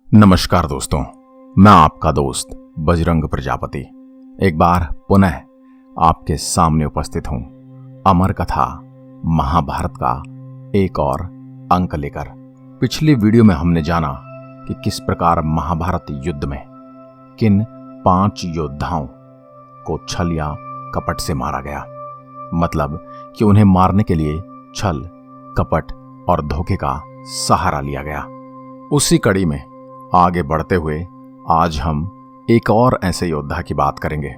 नमस्कार दोस्तों, मैं आपका दोस्त बजरंग प्रजापति एक बार पुनः आपके सामने उपस्थित हूं अमर कथा महाभारत का एक और अंक लेकर। पिछली वीडियो में हमने जाना कि किस प्रकार महाभारत युद्ध में किन 5 योद्धाओं को छल या कपट से मारा गया। मतलब कि उन्हें मारने के लिए छल, कपट और धोखे का सहारा लिया गया। उसी कड़ी में आगे बढ़ते हुए आज हम एक और ऐसे योद्धा की बात करेंगे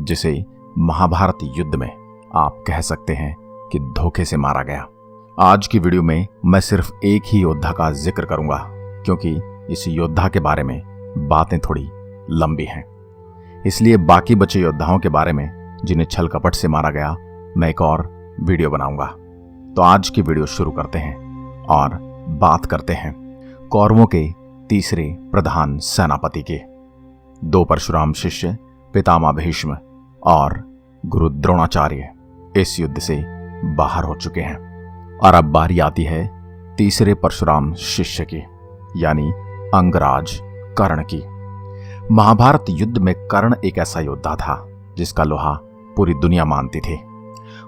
जिसे महाभारत युद्ध में आप कह सकते हैं कि धोखे से मारा गया। आज की वीडियो में मैं सिर्फ एक ही योद्धा का जिक्र करूंगा क्योंकि इस योद्धा के बारे में बातें थोड़ी लंबी हैं। इसलिए बाकी बचे योद्धाओं के बारे में जिन्हें छल कपट से मारा गया मैं एक और वीडियो बनाऊंगा। तो आज की वीडियो शुरू करते हैं और बात करते हैं कौरवों के तीसरे प्रधान सेनापति के। 2 परशुराम शिष्य पितामह भीष्म और गुरु द्रोणाचार्य इस युद्ध से बाहर हो चुके हैं और अब बारी आती है तीसरे परशुराम शिष्य की, यानी अंगराज कर्ण की। महाभारत युद्ध में कर्ण एक ऐसा योद्धा था जिसका लोहा पूरी दुनिया मानती थी।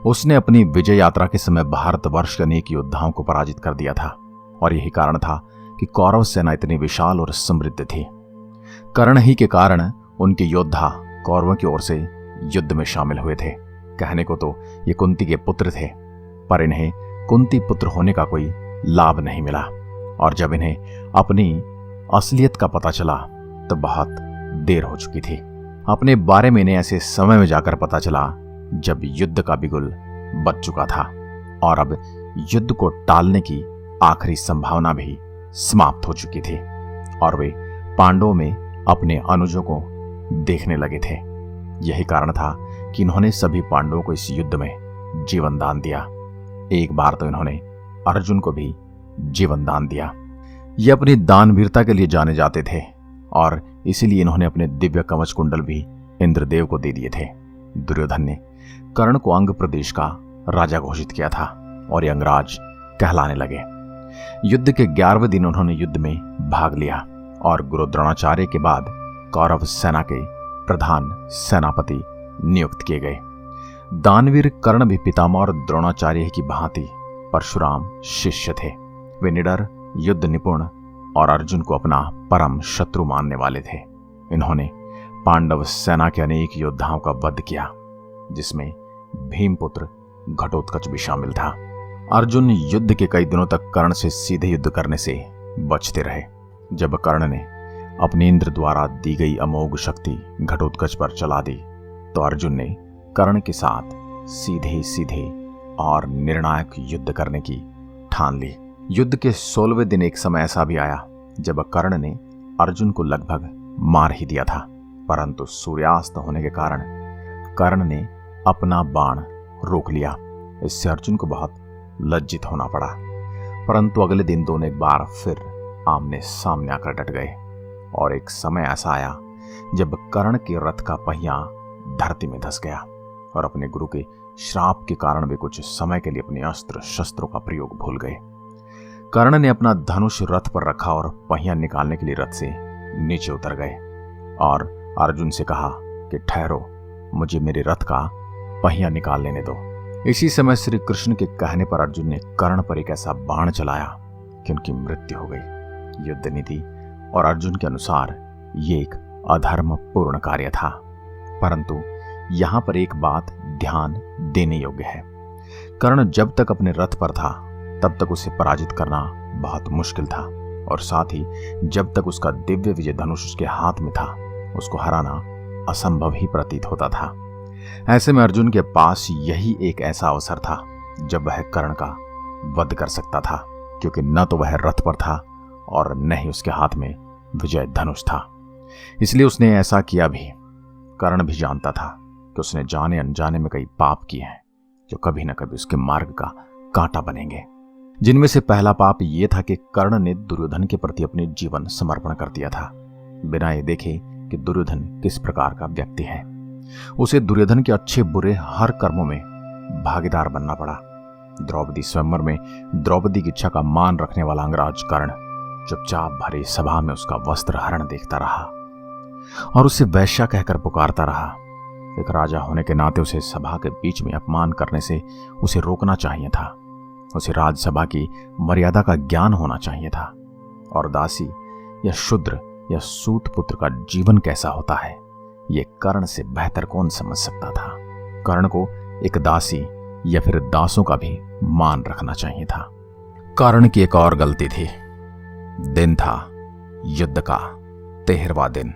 उसने अपनी विजय यात्रा के समय भारतवर्ष के अनेक योद्धाओं को पराजित कर दिया था और यही कारण था कि कौरव सेना इतनी विशाल और समृद्ध थी। कर्ण ही के कारण उनके योद्धा कौरवों की ओर से युद्ध में शामिल हुए थे। कहने को तो ये कुंती के पुत्र थे, पर इन्हें कुंती पुत्र होने का कोई लाभ नहीं मिला और जब इन्हें अपनी असलियत का पता चला तो बहुत देर हो चुकी थी। अपने बारे में इन्हें ऐसे समय में जाकर पता चला जब युद्ध का बिगुल बज चुका था और अब युद्ध को टालने की आखिरी संभावना भी समाप्त हो चुकी थी और वे पांडवों में अपने अनुजों को देखने लगे थे। यही कारण था कि इन्होंने सभी पांडवों को इस युद्ध में जीवन दान दिया। एक बार तो इन्होंने अर्जुन को भी जीवन दान दिया। ये अपनी दानवीरता के लिए जाने जाते थे और इसीलिए इन्होंने अपने दिव्य कवच कुंडल भी इंद्रदेव को दे दिए थे। दुर्योधन ने कर्ण को अंग प्रदेश का राजा घोषित किया था और ये अंगराज कहलाने लगे। युद्ध के 11वें दिन उन्होंने युद्ध में भाग लिया और गुरु द्रोणाचार्य के बाद कौरव सेना के प्रधान सेनापति नियुक्त किए गए। दानवीर कर्ण भी पितामह और द्रोणाचार्य की भांति परशुराम शिष्य थे। वे निडर, युद्ध निपुण और अर्जुन को अपना परम शत्रु मानने वाले थे। इन्होंने पांडव सेना के अनेक योद्धाओं का वध किया जिसमें भीमपुत्र घटोत्कच भी शामिल था। अर्जुन युद्ध के कई दिनों तक कर्ण से सीधे युद्ध करने से बचते रहे। जब कर्ण ने अपनी इंद्र द्वारा दी गई अमोघ शक्ति घटोत्कच पर चला दी तो अर्जुन ने कर्ण के साथ सीधे सीधे और निर्णायक युद्ध करने की ठान ली। युद्ध के 16वें दिन एक समय ऐसा भी आया जब कर्ण ने अर्जुन को लगभग मार ही दिया था, परंतु सूर्यास्त होने के कारण कर्ण ने अपना बाण रोक लिया। इससे अर्जुन को बहुत लज्जित होना पड़ा, परंतु अगले दिन दोनों एक बार फिर आमने सामने आकर डट गए और एक समय ऐसा आया जब कर्ण के रथ का पहिया धरती में धंस गया और अपने गुरु के श्राप के कारण वे कुछ समय के लिए अपने अस्त्र शस्त्रों का प्रयोग भूल गए। कर्ण ने अपना धनुष रथ पर रखा और पहिया निकालने के लिए रथ से नीचे उतर गए और अर्जुन से कहा कि ठहरो, मुझे मेरे रथ का पहिया निकाल लेने दो। इसी समय श्री कृष्ण के कहने पर अर्जुन ने कर्ण पर एक ऐसा बाण चलाया कि उनकी मृत्यु हो गई। युद्ध नीति और अर्जुन के अनुसार ये एक अधर्म पूर्ण कार्य था, परंतु यहां पर एक बात ध्यान देने योग्य है। कर्ण जब तक अपने रथ पर था तब तक उसे पराजित करना बहुत मुश्किल था और साथ ही जब तक उसका दिव्य विजय धनुष उसके हाथ में था उसको हराना असंभव ही प्रतीत होता था। ऐसे में अर्जुन के पास यही एक ऐसा अवसर था जब वह कर्ण का वध कर सकता था, क्योंकि न तो वह रथ पर था और न ही उसके हाथ में विजय धनुष था। इसलिए उसने ऐसा किया भी। कर्ण भी जानता था कि उसने जाने अनजाने में कई पाप किए हैं जो कभी न कभी उसके मार्ग का कांटा बनेंगे। जिनमें से पहला पाप यह था कि कर्ण ने दुर्योधन के प्रति अपने जीवन समर्पण कर दिया था, बिना ये देखे कि दुर्योधन किस प्रकार का व्यक्ति है। उसे दुर्योधन के अच्छे बुरे हर कर्मों में भागीदार बनना पड़ा। द्रौपदी स्वयंवर में द्रौपदी की इच्छा का मान रखने वाला अंगराज कर्ण चुपचाप भरी सभा में उसका वस्त्र हरण देखता रहा और उसे वैश्या कहकर पुकारता रहा। एक राजा होने के नाते उसे सभा के बीच में अपमान करने से उसे रोकना चाहिए था। उसे राजसभा की मर्यादा का ज्ञान होना चाहिए था। और दासी या शूद्र या सूत पुत्र का जीवन कैसा होता है, ये कर्ण से बेहतर कौन समझ सकता था। कर्ण को एक दासी या फिर दासों का भी मान रखना चाहिए था। कर्ण की एक और गलती थी। दिन था युद्ध का 13वां दिन।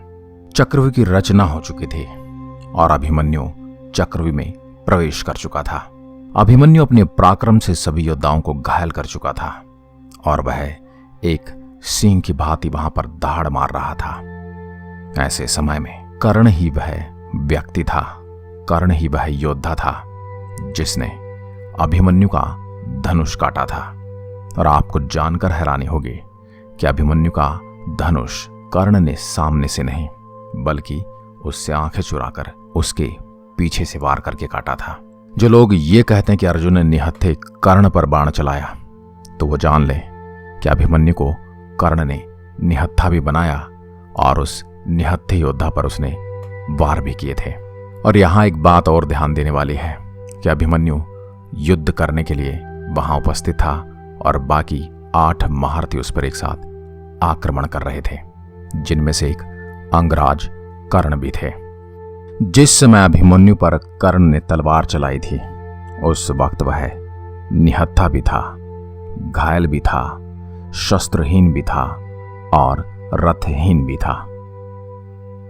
चक्रव्यूह की रचना हो चुकी थी और अभिमन्यु चक्रव्यूह में प्रवेश कर चुका था। अभिमन्यु अपने पराक्रम से सभी योद्धाओं को घायल कर चुका था और वह एक सिंह की भांति वहां पर दहाड़ मार रहा था। ऐसे समय में कर्ण ही वह व्यक्ति था, कर्ण ही वह योद्धा था जिसने अभिमन्यु का धनुष काटा था। और आपको जानकर हैरानी होगी कि अभिमन्यु का धनुष कर्ण ने सामने से नहीं बल्कि उससे आंखें चुराकर उसके पीछे से वार करके काटा था। जो लोग ये कहते हैं कि अर्जुन ने निहत्थे कर्ण पर बाण चलाया, तो वो जान ले कि अभिमन्यु को कर्ण ने निहत्था भी बनाया और उस निहत्थे योद्धा पर उसने वार भी किए थे। और यहां एक बात और ध्यान देने वाली है कि अभिमन्यु युद्ध करने के लिए वहां उपस्थित था और बाकी 8 महारथी उस पर एक साथ आक्रमण कर रहे थे, जिनमें से एक अंगराज कर्ण भी थे। जिस समय अभिमन्यु पर कर्ण ने तलवार चलाई थी, उस वक्त वह निहत्था भी था, घायल भी था, शस्त्रहीन भी था और रथहीन भी था।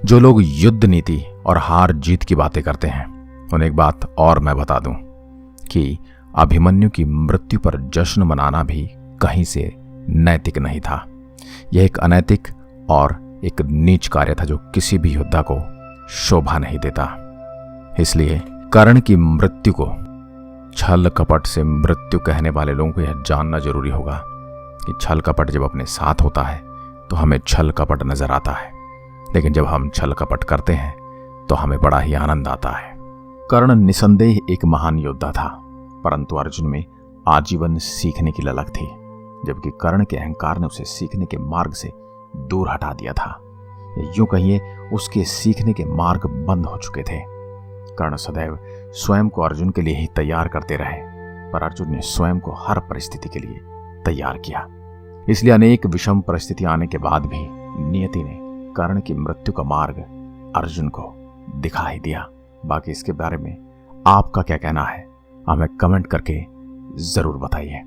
जो लोग युद्ध नीति और हार जीत की बातें करते हैं, उन्हें एक बात और मैं बता दूं कि अभिमन्यु की मृत्यु पर जश्न मनाना भी कहीं से नैतिक नहीं था। यह एक अनैतिक और एक नीच कार्य था जो किसी भी योद्धा को शोभा नहीं देता। इसलिए कर्ण की मृत्यु को छल कपट से मृत्यु कहने वाले लोगों को यह जानना जरूरी होगा कि छल कपट जब अपने साथ होता है तो हमें छल कपट नजर आता है, लेकिन जब हम छल कपट करते हैं तो हमें बड़ा ही आनंद आता है। कर्ण निसंदेह एक महान योद्धा था, परंतु अर्जुन में आजीवन सीखने की ललक थी, जबकि कर्ण के अहंकार ने उसे सीखने के मार्ग से दूर हटा दिया था। यूं कहिए उसके सीखने के मार्ग बंद हो चुके थे। कर्ण सदैव स्वयं को अर्जुन के लिए ही तैयार करते रहे, पर अर्जुन ने स्वयं को हर परिस्थिति के लिए तैयार किया। इसलिए अनेक विषम परिस्थिति आने के बाद भी नियति ने कर्ण की मृत्यु का मार्ग अर्जुन को दिखा ही दिया। बाकी इसके बारे में आपका क्या कहना है, हमें कमेंट करके जरूर बताइए।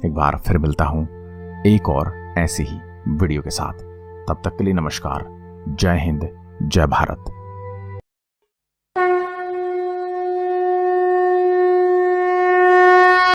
एक बार फिर मिलता हूं एक और ऐसी ही वीडियो के साथ। तब तक के लिए नमस्कार। जय हिंद, जय भारत।